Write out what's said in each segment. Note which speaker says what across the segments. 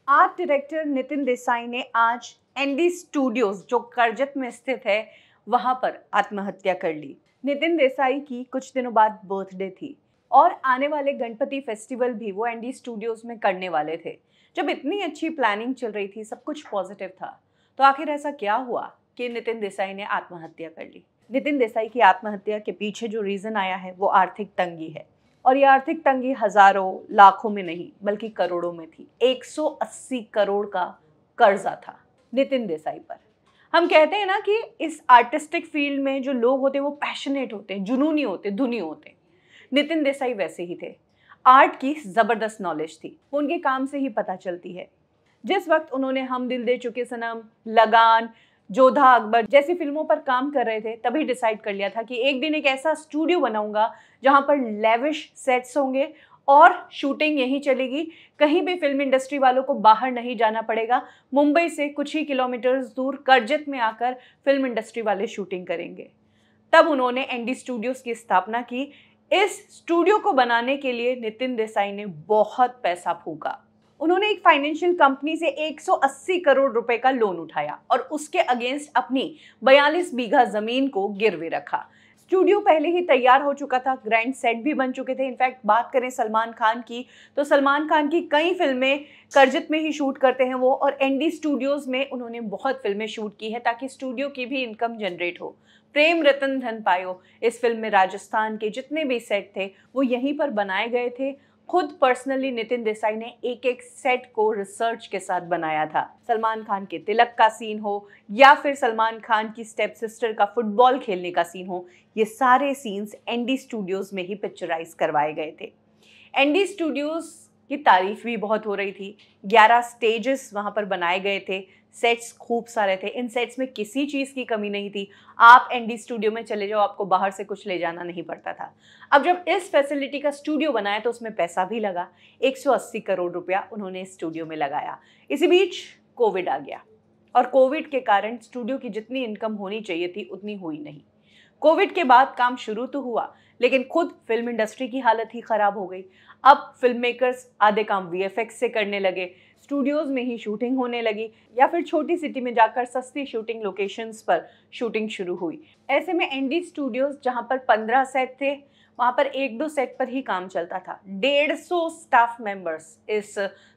Speaker 1: Art director Nitin Desai ने आज ND studios जो करजत में स्थित है वहां पर आत्महत्या कर ली। नितिन देसाई की कुछ दिनों बाद बर्थडे थी और आने वाले गणपति फेस्टिवल भी वो एनडी स्टूडियोज में करने वाले थे। जब इतनी अच्छी प्लानिंग चल रही थी, सब कुछ पॉजिटिव था, तो आखिर ऐसा क्या हुआ कि नितिन देसाई ने आत्महत्या कर ली। नितिन देसाई की आत्महत्या के पीछे जो रीजन आया है वो आर्थिक तंगी है, और ये आर्थिक तंगी हजारों लाखों में नहीं बल्कि करोड़ों में थी। 180 करोड़ का कर्जा था नितिन देसाई पर। हम कहते हैं ना कि इस आर्टिस्टिक फील्ड में जो लोग होते हैं वो पैशनेट होते हैं, जुनूनी होते हैं, धुनी होते हैं। नितिन देसाई वैसे ही थे। आर्ट की जबरदस्त नॉलेज थी, वो उनके काम से ही पता चलती है। जिस वक्त उन्होंने हम दिल दे चुके सनम, लगान, जोधा अकबर जैसी फिल्मों पर काम कर रहे थे, तभी डिसाइड कर लिया था कि एक दिन एक ऐसा स्टूडियो बनाऊंगा जहां पर लेविश सेट्स होंगे और शूटिंग यहीं चलेगी। कहीं भी फिल्म इंडस्ट्री वालों को बाहर नहीं जाना पड़ेगा। मुंबई से कुछ ही किलोमीटर्स दूर करजत में आकर फिल्म इंडस्ट्री वाले शूटिंग करेंगे। तब उन्होंने एनडी स्टूडियोज की स्थापना की। इस स्टूडियो को बनाने के लिए नितिन देसाई ने बहुत पैसा फूका। उन्होंने एक फाइनेंशियल कंपनी से 180 करोड़ रुपए का लोन उठाया और उसके अगेंस्ट अपनी 42 बीघा जमीन को गिरवी रखा। स्टूडियो पहले ही तैयार हो चुका था, ग्रैंड सेट भी बन चुके थे। इनफैक्ट बात करें सलमान खान की, तो सलमान खान की कई फिल्में करजत में ही शूट करते हैं वो, और एनडी स्टूडियोज में उन्होंने बहुत फिल्में शूट की है ताकि स्टूडियो की भी इनकम जनरेट हो। प्रेम रतन धन पायो, इस फिल्म में राजस्थान के जितने भी सेट थे वो यहीं पर बनाए गए थे। खुद पर्सनली नितिन देसाई ने एक एक सेट को रिसर्च के साथ बनाया था। सलमान खान के तिलक का सीन हो या फिर सलमान खान की स्टेप सिस्टर का फुटबॉल खेलने का सीन हो, ये सारे सीन्स एनडी स्टूडियोज में ही पिक्चराइज करवाए गए थे। एनडी स्टूडियोज की तारीफ भी बहुत हो रही थी। 11 स्टेजेस वहां पर बनाए गए थे, सेट्स खूब सारे थे। इन सेट्स में किसी चीज़ की कमी नहीं थी। आप एनडी स्टूडियो में चले जाओ, आपको बाहर से कुछ ले जाना नहीं पड़ता था। अब जब इस फैसिलिटी का स्टूडियो बनाया तो उसमें पैसा भी लगा। 180 करोड़ रुपया उन्होंने स्टूडियो में लगाया। इसी बीच कोविड आ गया और कोविड के कारण स्टूडियो की जितनी इनकम होनी चाहिए थी उतनी हुई नहीं। कोविड के बाद काम शुरू तो हुआ, लेकिन खुद फिल्म इंडस्ट्री की हालत ही खराब हो गई। अब फिल्म मेकर्स आधे काम वीएफएक्स से करने लगे, स्टूडियोज में ही शूटिंग होने लगी, या फिर छोटी सिटी में जाकर सस्ती शूटिंग लोकेशंस पर शूटिंग शुरू हुई। ऐसे में एनडी स्टूडियोज जहां पर 15 सेट थे, वहां पर 1-2 सेट पर ही काम चलता था। 150 स्टाफ मेंबर्स इस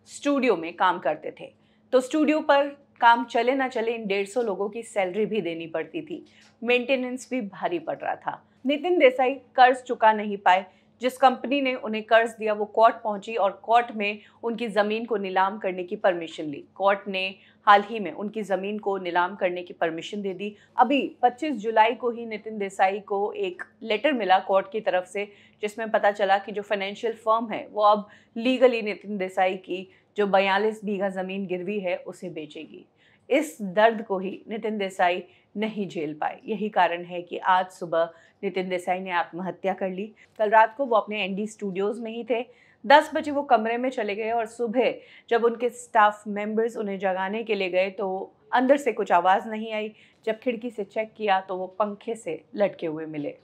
Speaker 1: स्टूडियो में काम करते थे। तो स्टूडियो पर काम चले ना चले, इन 150 लोगों की सैलरी भी देनी पड़ती थी। मेंटेनेंस भी भारी पड़ रहा था। नितिन देसाई कर्ज चुका नहीं पाए। जिस कंपनी ने उन्हें कर्ज दिया वो कोर्ट पहुंची और कोर्ट में उनकी ज़मीन को नीलाम करने की परमिशन ली। कोर्ट ने हाल ही में उनकी ज़मीन को नीलाम करने की परमिशन दे दी। अभी 25 जुलाई को ही नितिन देसाई को एक लेटर मिला कोर्ट की तरफ से, जिसमें पता चला कि जो फाइनेंशियल फर्म है वो अब लीगली नितिन देसाई की जो 42 बीघा ज़मीन गिरवी है उसे बेचेगी। इस दर्द को ही नितिन देसाई नहीं झेल पाए। यही कारण है कि आज सुबह नितिन देसाई ने आत्महत्या कर ली। कल रात को वो अपने एनडी स्टूडियोज में ही थे। 10 बजे वो कमरे में चले गए और सुबह जब उनके स्टाफ मेंबर्स उन्हें जगाने के लिए गए तो अंदर से कुछ आवाज़ नहीं आई। जब खिड़की से चेक किया तो वो पंखे से लटके हुए मिले,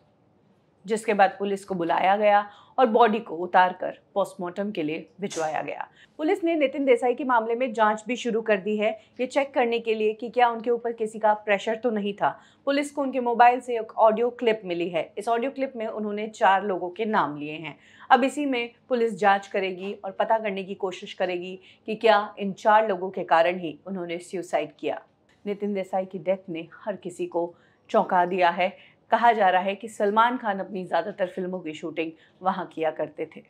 Speaker 1: जिसके बाद पुलिस को बुलाया गया और बॉडी को उतारकर पोस्टमार्टम के लिए भिजवाया गया। पुलिस ने नितिन देसाई के मामले में जांच भी शुरू कर दी है, ये चेक करने के लिए कि क्या उनके ऊपर किसी का प्रेशर तो नहीं था। पुलिस को उनके मोबाइल से एक ऑडियो क्लिप मिली है। इस ऑडियो क्लिप में उन्होंने 4 लोगों के नाम लिए हैं। अब इसी में पुलिस जाँच करेगी और पता करने की कोशिश करेगी कि क्या इन 4 लोगों के कारण ही उन्होंने सुसाइड किया। नितिन देसाई की डेथ ने हर किसी को चौंका दिया है। कहा जा रहा है कि सलमान खान अपनी ज़्यादातर फिल्मों की शूटिंग वहाँ किया करते थे।